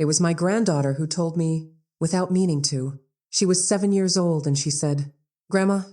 It was my granddaughter who told me, without meaning to. She was 7 years old and she said, "Grandma,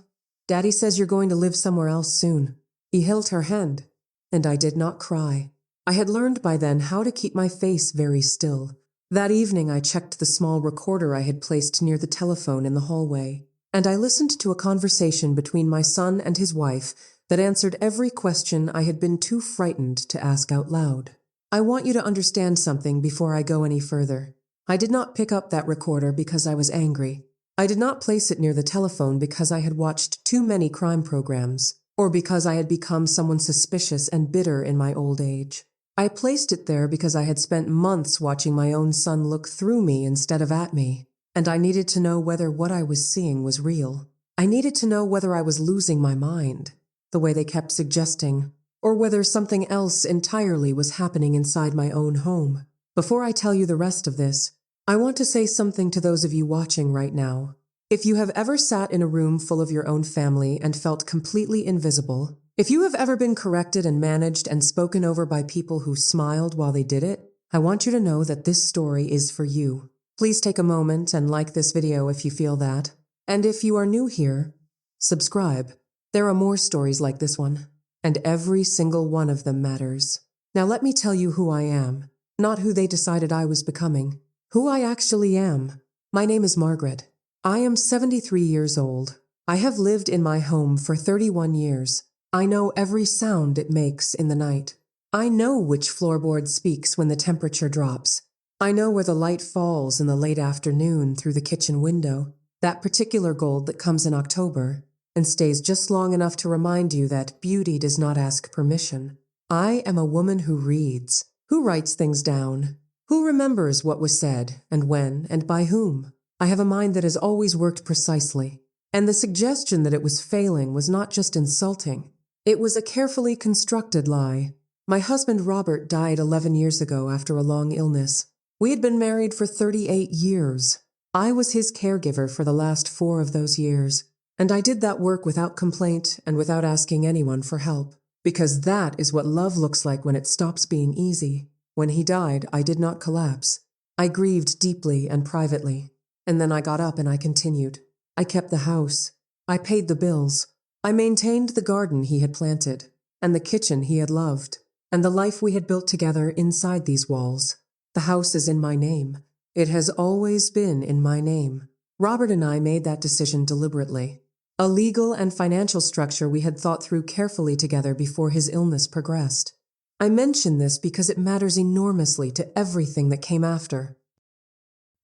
Daddy says you're going to live somewhere else soon." He held her hand, and I did not cry. I had learned by then how to keep my face very still. That evening I checked the small recorder I had placed near the telephone in the hallway, and I listened to a conversation between my son and his wife that answered every question I had been too frightened to ask out loud. I want you to understand something before I go any further. I did not pick up that recorder because I was angry. I did not place it near the telephone because I had watched too many crime programs, or because I had become someone suspicious and bitter in my old age. I placed it there because I had spent months watching my own son look through me instead of at me, and I needed to know whether what I was seeing was real. I needed to know whether I was losing my mind, the way they kept suggesting, or whether something else entirely was happening inside my own home. Before I tell you the rest of this, I want to say something to those of you watching right now. If you have ever sat in a room full of your own family and felt completely invisible, if you have ever been corrected and managed and spoken over by people who smiled while they did it, I want you to know that this story is for you. Please take a moment and like this video if you feel that. And if you are new here, subscribe. There are more stories like this one, and every single one of them matters. Now let me tell you who I am, not who they decided I was becoming. Who I actually am. My name is Margaret. I am 73 years old. I have lived in my home for 31 years. I know every sound it makes in the night. I know which floorboard speaks when the temperature drops. I know where the light falls in the late afternoon through the kitchen window, that particular gold that comes in October and stays just long enough to remind you that beauty does not ask permission. I am a woman who reads, who writes things down, who remembers what was said and when and by whom. I have a mind that has always worked precisely, and the suggestion that it was failing was not just insulting. It was a carefully constructed lie. My husband Robert died 11 years ago after a long illness. We had been married for 38 years. I was his caregiver for the last 4 of those years, and I did that work without complaint and without asking anyone for help, because that is what love looks like when it stops being easy. When he died, I did not collapse. I grieved deeply and privately, and then I got up and I continued. I kept the house. I paid the bills. I maintained the garden he had planted, and the kitchen he had loved, and the life we had built together inside these walls. The house is in my name. It has always been in my name. Robert and I made that decision deliberately. A legal and financial structure we had thought through carefully together before his illness progressed. I mention this because it matters enormously to everything that came after.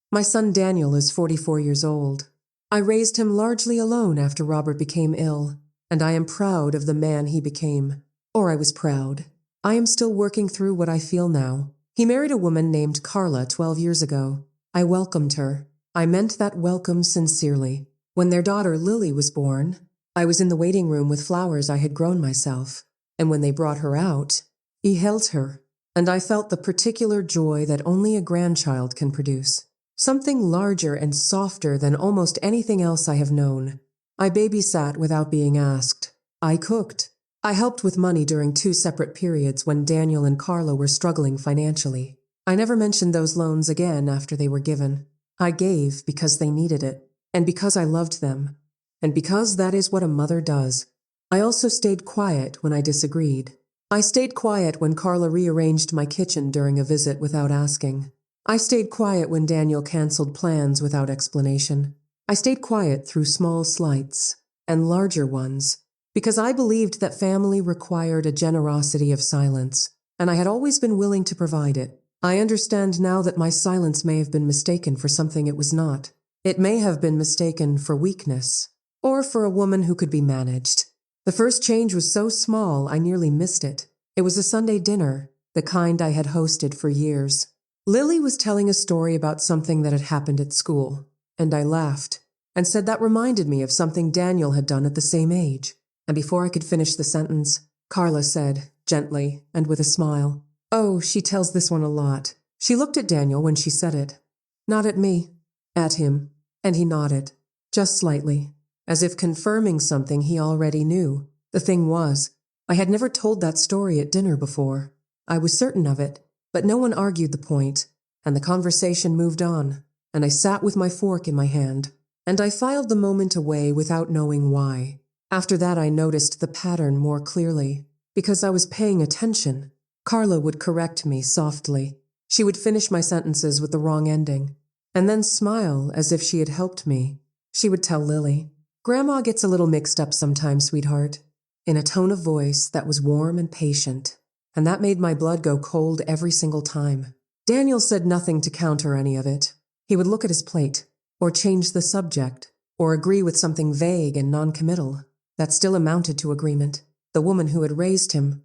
My son Daniel is 44 years old. I raised him largely alone after Robert became ill, and I am proud of the man he became. Or I was proud. I am still working through what I feel now. He married a woman named Carla 12 years ago. I welcomed her. I meant that welcome sincerely. When their daughter Lily was born, I was in the waiting room with flowers I had grown myself, and when they brought her out, he held her, and I felt the particular joy that only a grandchild can produce. Something larger and softer than almost anything else I have known. I babysat without being asked. I cooked. I helped with money during 2 separate periods when Daniel and Carla were struggling financially. I never mentioned those loans again after they were given. I gave because they needed it, and because I loved them, and because that is what a mother does. I also stayed quiet when I disagreed. I stayed quiet when Carla rearranged my kitchen during a visit without asking. I stayed quiet when Daniel canceled plans without explanation. I stayed quiet through small slights and larger ones because I believed that family required a generosity of silence, and I had always been willing to provide it. I understand now that my silence may have been mistaken for something it was not. It may have been mistaken for weakness, or for a woman who could be managed. The first change was so small I nearly missed it. It was a Sunday dinner, the kind I had hosted for years. Lily was telling a story about something that had happened at school, and I laughed and said that reminded me of something Daniel had done at the same age. And before I could finish the sentence, Carla said, gently and with a smile, "Oh, she tells this one a lot." She looked at Daniel when she said it. Not at me, at him, and he nodded, just slightly, as if confirming something he already knew. The thing was, I had never told that story at dinner before. I was certain of it, but no one argued the point, and the conversation moved on, and I sat with my fork in my hand, and I filed the moment away without knowing why. After that, I noticed the pattern more clearly. Because I was paying attention, Carla would correct me softly. She would finish my sentences with the wrong ending, and then smile as if she had helped me. She would tell Lily, "Grandma gets a little mixed up sometimes, sweetheart," in a tone of voice that was warm and patient, and that made my blood go cold every single time. Daniel said nothing to counter any of it. He would look at his plate, or change the subject, or agree with something vague and non-committal. That still amounted to agreement. The woman who had raised him,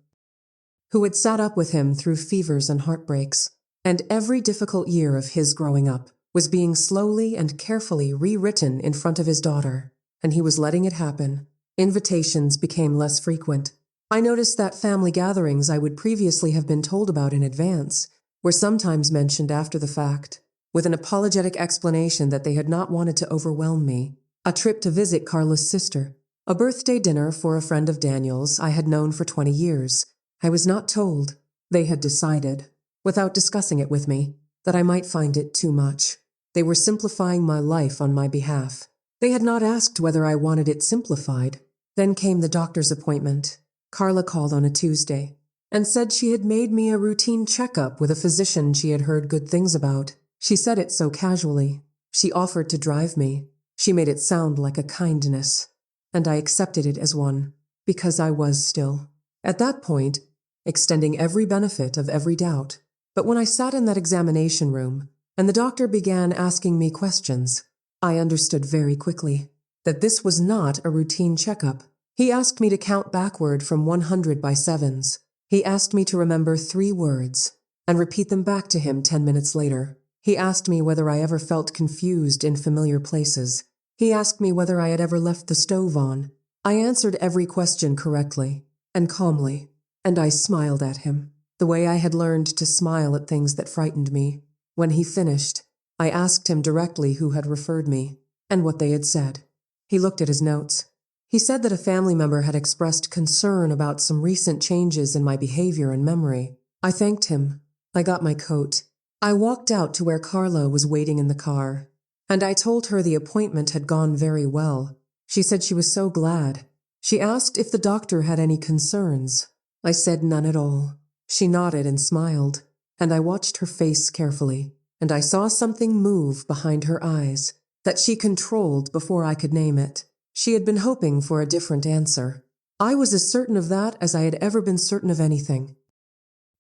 who had sat up with him through fevers and heartbreaks, and every difficult year of his growing up, was being slowly and carefully rewritten in front of his daughter, and he was letting it happen. Invitations became less frequent. I noticed that family gatherings I would previously have been told about in advance were sometimes mentioned after the fact, with an apologetic explanation that they had not wanted to overwhelm me. A trip to visit Carla's sister, a birthday dinner for a friend of Daniel's I had known for 20 years. I was not told. They had decided, without discussing it with me, that I might find it too much. They were simplifying my life on my behalf. They had not asked whether I wanted it simplified. Then came the doctor's appointment. Carla called on a Tuesday and said she had made me a routine checkup with a physician she had heard good things about. She said it so casually. She offered to drive me. She made it sound like a kindness, and I accepted it as one, because I was still, at that point, extending every benefit of every doubt. But when I sat in that examination room, and the doctor began asking me questions, I understood very quickly that this was not a routine checkup. He asked me to count backward from 100 by sevens. He asked me to remember 3 words and repeat them back to him 10 minutes later. He asked me whether I ever felt confused in familiar places. He asked me whether I had ever left the stove on. I answered every question correctly and calmly, and I smiled at him, the way I had learned to smile at things that frightened me. When he finished, I asked him directly who had referred me and what they had said. He looked at his notes. He said that a family member had expressed concern about some recent changes in my behavior and memory. I thanked him. I got my coat. I walked out to where Carla was waiting in the car, and I told her the appointment had gone very well. She said she was so glad. She asked if the doctor had any concerns. I said none at all. She nodded and smiled, and I watched her face carefully, and I saw something move behind her eyes that she controlled before I could name it. She had been hoping for a different answer. I was as certain of that as I had ever been certain of anything.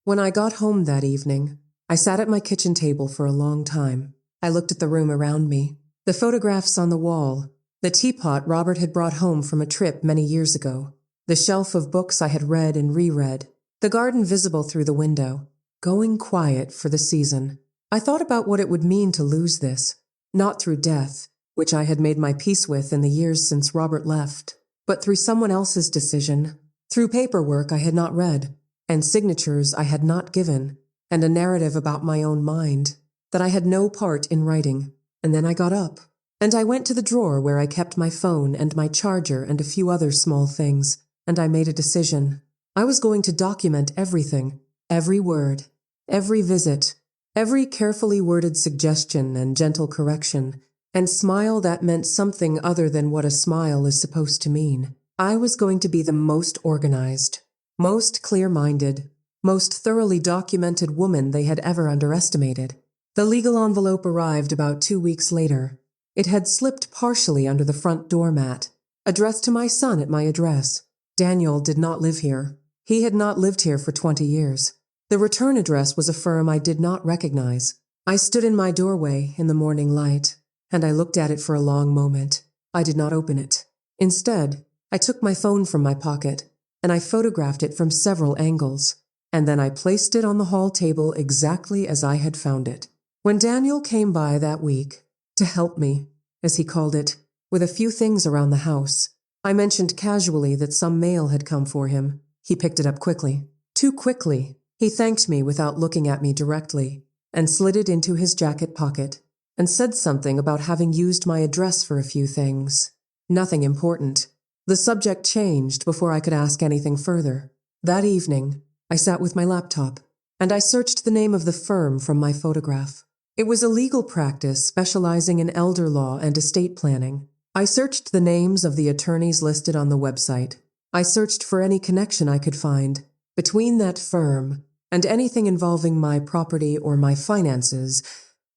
When I got home that evening, I sat at my kitchen table for a long time. I looked at the room around me, the photographs on the wall, the teapot Robert had brought home from a trip many years ago, the shelf of books I had read and reread, the garden visible through the window, going quiet for the season. I thought about what it would mean to lose this, not through death, which I had made my peace with in the years since Robert left, but through someone else's decision, through paperwork I had not read, and signatures I had not given, and a narrative about my own mind that I had no part in writing. And then I got up, and I went to the drawer where I kept my phone and my charger and a few other small things, and I made a decision. I was going to document everything, every word, every visit, every carefully worded suggestion and gentle correction, and smile that meant something other than what a smile is supposed to mean. I was going to be the most organized, most clear-minded, most thoroughly documented woman they had ever underestimated. The legal envelope arrived about 2 weeks later. It had slipped partially under the front doormat, addressed to my son at my address. Daniel did not live here. He had not lived here for 20 years. The return address was a firm I did not recognize. I stood in my doorway in the morning light, and I looked at it for a long moment. I did not open it. Instead, I took my phone from my pocket, and I photographed it from several angles, and then I placed it on the hall table exactly as I had found it. When Daniel came by that week, to help me, as he called it, with a few things around the house, I mentioned casually that some mail had come for him. He picked it up quickly. Too quickly. He thanked me without looking at me directly, and slid it into his jacket pocket, and said something about having used my address for a few things. Nothing important. The subject changed before I could ask anything further. That evening, I sat with my laptop, and I searched the name of the firm from my photograph. It was a legal practice specializing in elder law and estate planning. I searched the names of the attorneys listed on the website. I searched for any connection I could find between that firm and anything involving my property or my finances.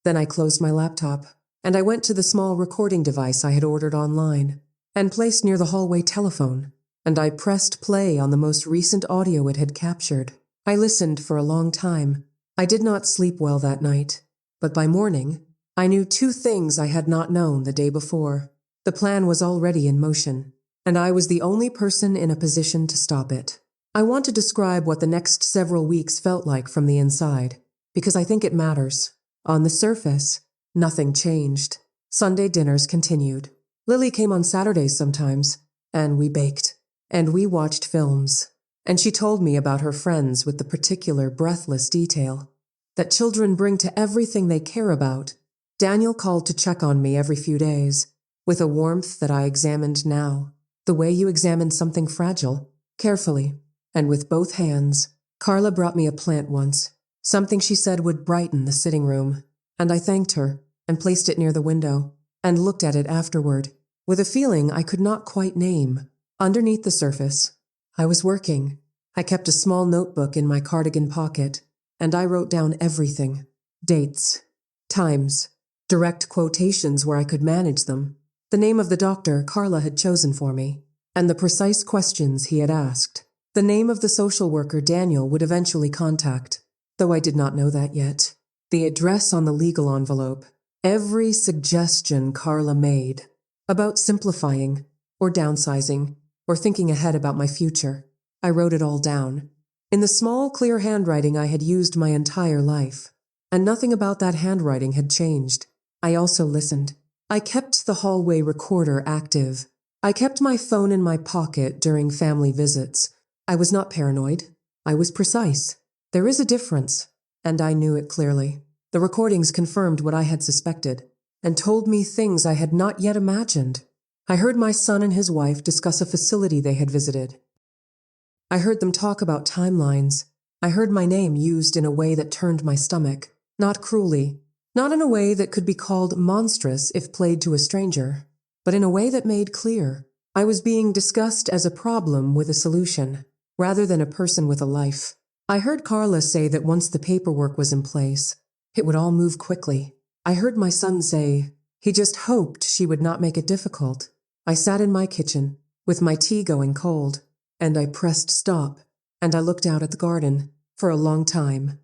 Then I closed my laptop, and I went to the small recording device I had ordered online and placed near the hallway telephone, and I pressed play on the most recent audio it had captured. I listened for a long time. I did not sleep well that night, but by morning, I knew two things I had not known the day before. The plan was already in motion, and I was the only person in a position to stop it. I want to describe what the next several weeks felt like from the inside, because I think it matters. On the surface, nothing changed. Sunday dinners continued. Lily came on Saturdays sometimes, and we baked, and we watched films. And she told me about her friends with the particular breathless detail that children bring to everything they care about. Daniel called to check on me every few days, with a warmth that I examined now, the way you examine something fragile, carefully, and with both hands. Carla brought me a plant once, something she said would brighten the sitting room, and I thanked her and placed it near the window and looked at it afterward, with a feeling I could not quite name. Underneath the surface, I was working. I kept a small notebook in my cardigan pocket, and I wrote down everything: dates, times, direct quotations where I could manage them, the name of the doctor Carla had chosen for me, and the precise questions he had asked, the name of the social worker Daniel would eventually contact, though I did not know that yet, the address on the legal envelope, every suggestion Carla made about simplifying or downsizing or thinking ahead about my future. I wrote it all down, in the small, clear handwriting I had used my entire life, and nothing about that handwriting had changed. I also listened. I kept the hallway recorder active. I kept my phone in my pocket during family visits. I was not paranoid. I was precise. There is a difference, and I knew it clearly. The recordings confirmed what I had suspected, and told me things I had not yet imagined. I heard my son and his wife discuss a facility they had visited. I heard them talk about timelines. I heard my name used in a way that turned my stomach, not cruelly, not in a way that could be called monstrous if played to a stranger, but in a way that made clear I was being discussed as a problem with a solution, rather than a person with a life. I heard Carla say that once the paperwork was in place, it would all move quickly. I heard my son say he just hoped she would not make it difficult. I sat in my kitchen, with my tea going cold, and I pressed stop, and I looked out at the garden for a long time.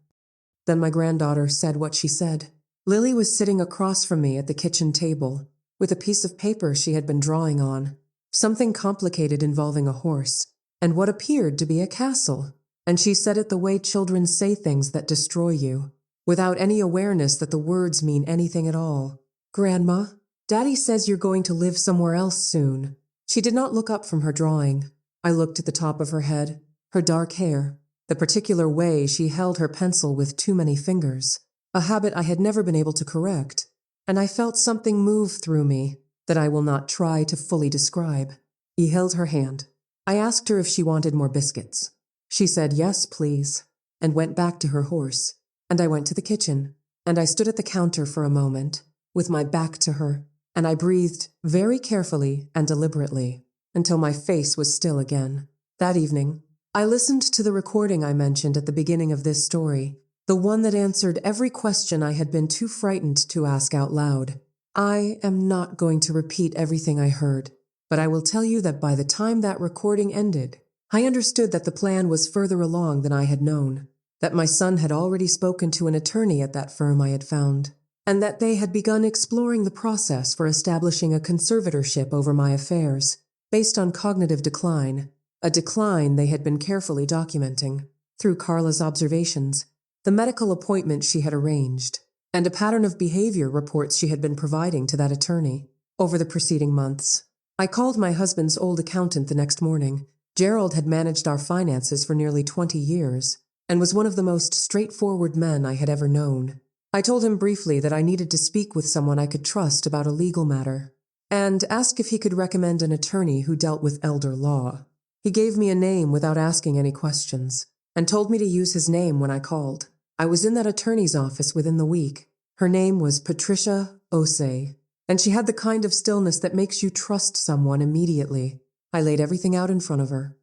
Then my granddaughter said what she said. Lily was sitting across from me at the kitchen table, with a piece of paper she had been drawing on, something complicated involving a horse, and what appeared to be a castle, and she said it the way children say things that destroy you, without any awareness that the words mean anything at all. "Grandma, Daddy says you're going to live somewhere else soon." She did not look up from her drawing. I looked at the top of her head, her dark hair, the particular way she held her pencil with too many fingers, a habit I had never been able to correct, and I felt something move through me that I will not try to fully describe. He held her hand. I asked her if she wanted more biscuits. She said yes, please, and went back to her horse, and I went to the kitchen, and I stood at the counter for a moment, with my back to her, and I breathed very carefully and deliberately until my face was still again. That evening, I listened to the recording I mentioned at the beginning of this story, the one that answered every question I had been too frightened to ask out loud. I am not going to repeat everything I heard, but I will tell you that by the time that recording ended, I understood that the plan was further along than I had known, that my son had already spoken to an attorney at that firm I had found, and that they had begun exploring the process for establishing a conservatorship over my affairs, based on cognitive decline, a decline they had been carefully documenting, through Carla's observations, the medical appointment she had arranged, and a pattern of behavior reports she had been providing to that attorney over the preceding months. I called my husband's old accountant the next morning. Gerald had managed our finances for nearly 20 years and was one of the most straightforward men I had ever known. I told him briefly that I needed to speak with someone I could trust about a legal matter, and asked if he could recommend an attorney who dealt with elder law. He gave me a name without asking any questions, and told me to use his name when I called. I was in that attorney's office within the week. Her name was Patricia Osei, and she had the kind of stillness that makes you trust someone immediately. I laid everything out in front of her.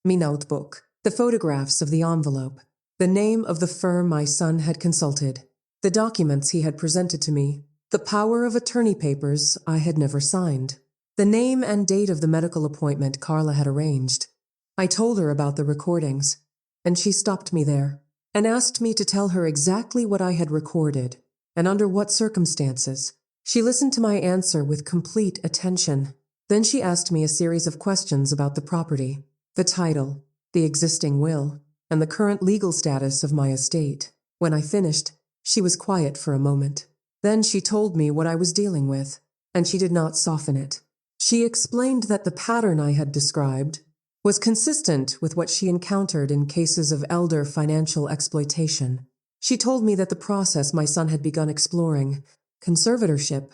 Me notebook, the photographs of the envelope, the name of the firm my son had consulted, the documents he had presented to me, the power of attorney papers I had never signed, the name and date of the medical appointment Carla had arranged. I told her about the recordings, and she stopped me there and asked me to tell her exactly what I had recorded and under what circumstances. She listened to my answer with complete attention. Then she asked me a series of questions about the property, the title, the existing will, and the current legal status of my estate. When I finished, she was quiet for a moment. Then she told me what I was dealing with, and she did not soften it. She explained that the pattern I had described was consistent with what she encountered in cases of elder financial exploitation. She told me that the process my son had begun exploring, conservatorship,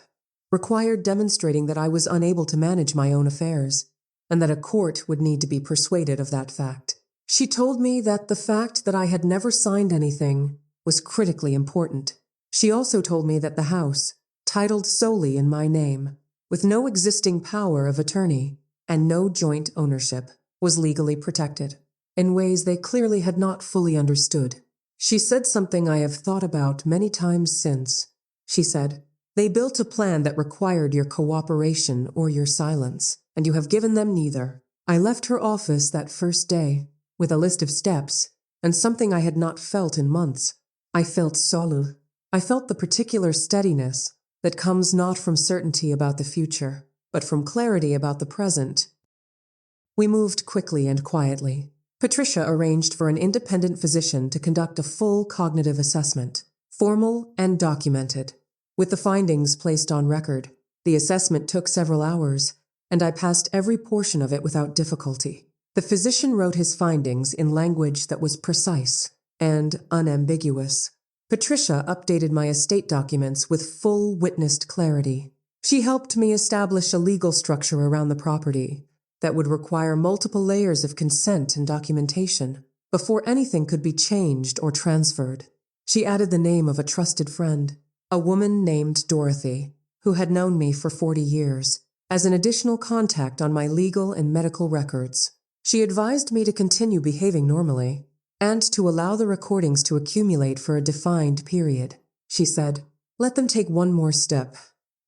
required demonstrating that I was unable to manage my own affairs, and that a court would need to be persuaded of that fact. She told me that the fact that I had never signed anything was critically important. She also told me that the house, titled solely in my name, with no existing power of attorney and no joint ownership, was legally protected, in ways they clearly had not fully understood. She said something I have thought about many times since. She said, "They built a plan that required your cooperation or your silence, and you have given them neither." I left her office that first day with a list of steps and something I had not felt in months. I felt solul. I felt the particular steadiness that comes not from certainty about the future, but from clarity about the present. We moved quickly and quietly. Patricia arranged for an independent physician to conduct a full cognitive assessment, formal and documented, with the findings placed on record. The assessment took several hours, and I passed every portion of it without difficulty. The physician wrote his findings in language that was precise and unambiguous. Patricia updated my estate documents with full witnessed clarity. She helped me establish a legal structure around the property that would require multiple layers of consent and documentation before anything could be changed or transferred. She added the name of a trusted friend, a woman named Dorothy, who had known me for 40 years, as an additional contact on my legal and medical records. She advised me to continue behaving normally and to allow the recordings to accumulate for a defined period. She said, "Let them take one more step.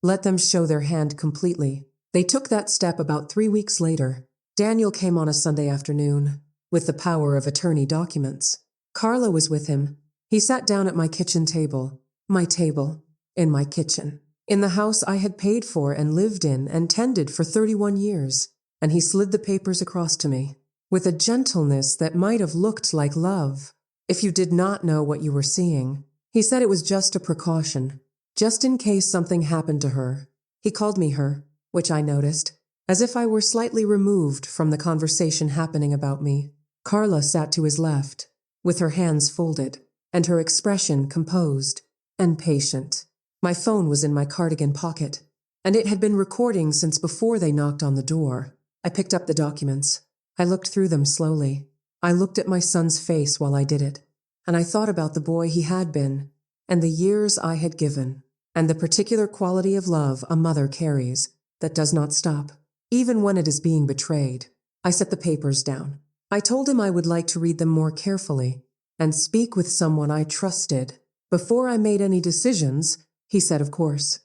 Let them show their hand completely." They took that step about 3 weeks later. Daniel came on a Sunday afternoon with the power of attorney documents. Carla was with him. He sat down at my kitchen table, in my kitchen, in the house I had paid for and lived in and tended for 31 years, and he slid the papers across to me with a gentleness that might have looked like love if you did not know what you were seeing. He said it was just a precaution, just in case something happened to her. He called me her, which I noticed, as if I were slightly removed from the conversation happening about me. Carla sat to his left, with her hands folded, and her expression composed and patient. My phone was in my cardigan pocket, and it had been recording since before they knocked on the door. I picked up the documents. I looked through them slowly. I looked at my son's face while I did it, and I thought about the boy he had been, and the years I had given, and the particular quality of love a mother carries that does not stop, even when it is being betrayed. I set the papers down. I told him I would like to read them more carefully and speak with someone I trusted. Before I made any decisions, he said, of course,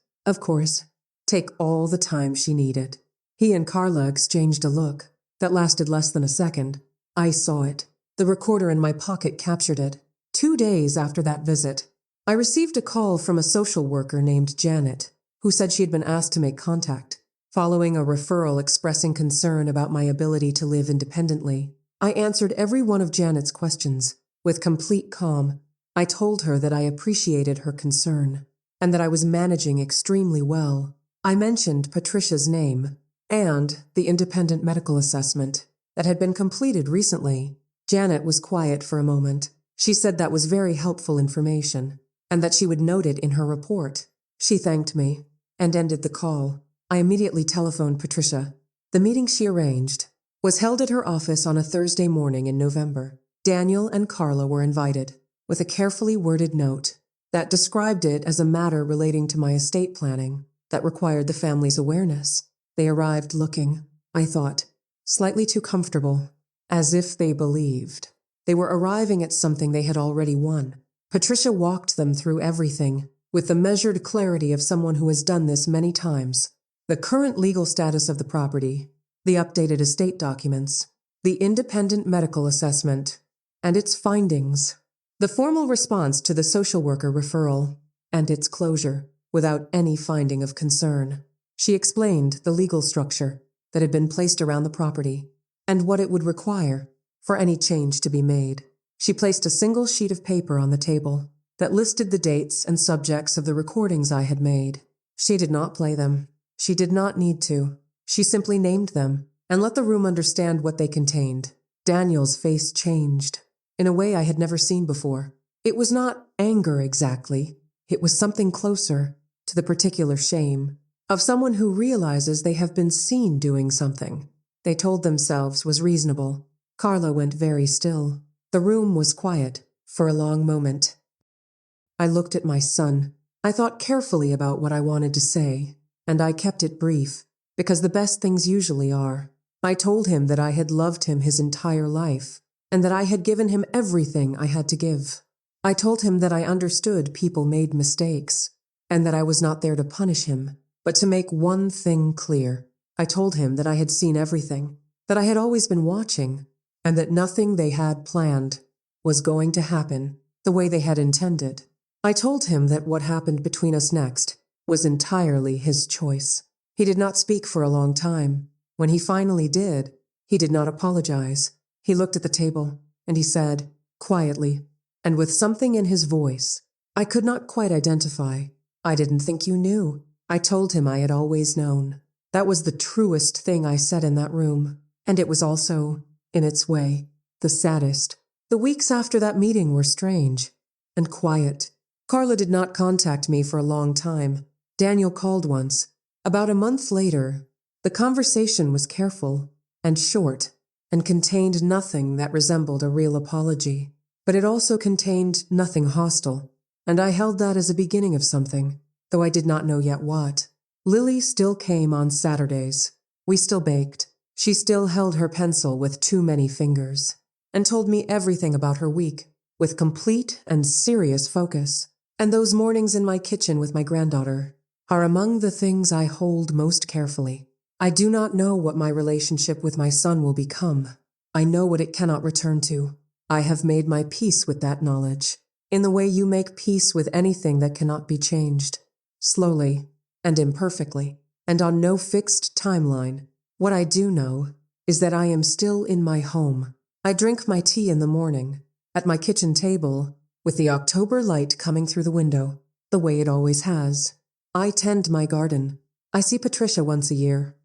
take all the time she needed. He and Carla exchanged a look that lasted less than a second. I saw it. The recorder in my pocket captured it. 2 days after that visit, I received a call from a social worker named Janet, who said she had been asked to make contact. Following a referral expressing concern about my ability to live independently, I answered every one of Janet's questions with complete calm. I told her that I appreciated her concern and that I was managing extremely well. I mentioned Patricia's name and the independent medical assessment that had been completed recently. Janet was quiet for a moment. She said that was very helpful information and that she would note it in her report. She thanked me and ended the call. I immediately telephoned Patricia. The meeting she arranged was held at her office on a Thursday morning in November. Daniel and Carla were invited, with a carefully worded note. that described it as a matter relating to my estate planning that required the family's awareness. They arrived looking, I thought, slightly too comfortable, as if they believed. They were arriving at something they had already won. Patricia walked them through everything, with the measured clarity of someone who has done this many times. The current legal status of the property, the updated estate documents, the independent medical assessment, and its findings, the formal response to the social worker referral, and its closure, without any finding of concern. She explained the legal structure that had been placed around the property, and what it would require for any change to be made. She placed a single sheet of paper on the table that listed the dates and subjects of the recordings I had made. She did not play them. She did not need to. She simply named them and let the room understand what they contained. Daniel's face changed in a way I had never seen before. It was not anger exactly. It was something closer to the particular shame of someone who realizes they have been seen doing something they told themselves was reasonable. Carla went very still. The room was quiet for a long moment. I looked at my son. I thought carefully about what I wanted to say, and I kept it brief, because the best things usually are. I told him that I had loved him his entire life, and that I had given him everything I had to give. I told him that I understood people made mistakes, and that I was not there to punish him, but to make one thing clear. I told him that I had seen everything, that I had always been watching, and that nothing they had planned was going to happen the way they had intended. I told him that what happened between us next was entirely his choice. He did not speak for a long time. When he finally did, he did not apologize. He looked at the table, and he said, quietly, and with something in his voice I could not quite identify, "I didn't think you knew." I told him I had always known. That was the truest thing I said in that room, and it was also, in its way, the saddest. The weeks after that meeting were strange and quiet. Carla did not contact me for a long time. Daniel called once. About a month later, the conversation was careful and short and contained nothing that resembled a real apology. But it also contained nothing hostile, and I held that as a beginning of something, though I did not know yet what. Lily still came on Saturdays. We still baked. She still held her pencil with too many fingers, and told me everything about her week, with complete and serious focus. And those mornings in my kitchen with my granddaughter are among the things I hold most carefully. I do not know what my relationship with my son will become. I know what it cannot return to. I have made my peace with that knowledge, in the way you make peace with anything that cannot be changed, slowly and imperfectly, and on no fixed timeline. What I do know is that I am still in my home. I drink my tea in the morning, at my kitchen table, with the October light coming through the window, the way it always has. I tend my garden. I see Patricia once a year.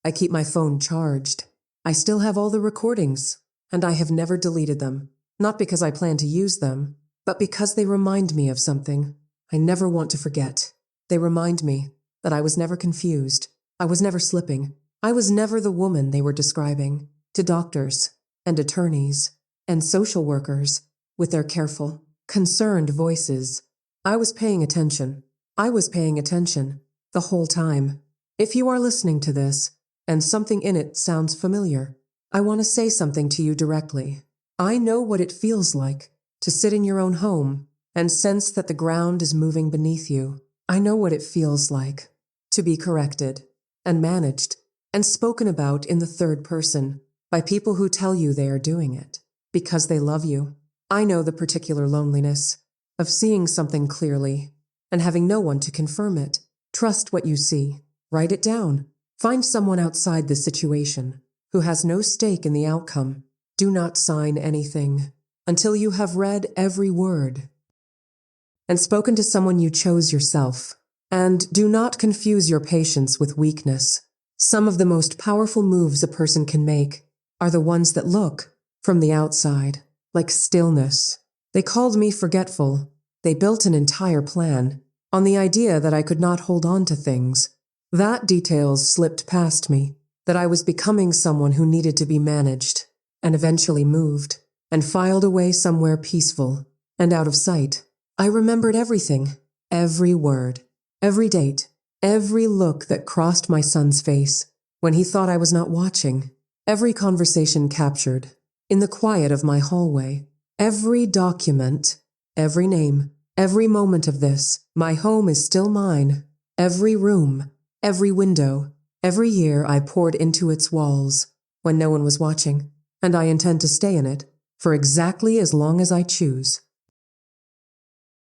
I keep my phone charged. I still have all the recordings, and I have never deleted them, not because I plan to use them, but because they remind me of something I never want to forget. They remind me that I was never confused. I was never slipping. I was never the woman they were describing to doctors and attorneys and social workers with their careful, concerned voices. I was paying attention. I was paying attention the whole time. If you are listening to this and something in it sounds familiar, I want to say something to you directly. I know what it feels like to sit in your own home and sense that the ground is moving beneath you. I know what it feels like to be corrected and managed and spoken about in the third person by people who tell you they are doing it because they love you. I know the particular loneliness of seeing something clearly and having no one to confirm it. Trust what you see. Write it down. Find someone outside the situation who has no stake in the outcome. Do not sign anything until you have read every word and spoken to someone you chose yourself. And do not confuse your patience with weakness. Some of the most powerful moves a person can make are the ones that look, from the outside, like stillness. They called me forgetful. They built an entire plan on the idea that I could not hold on to things. That details slipped past me, that I was becoming someone who needed to be managed, and eventually moved, and filed away somewhere peaceful and out of sight. I remembered everything, every word, every date, every look that crossed my son's face when he thought I was not watching, every conversation captured in the quiet of my hallway, every document, every name, every moment of this. My home is still mine. Every room, every window, every year I poured into its walls when no one was watching, and I intend to stay in it for exactly as long as I choose.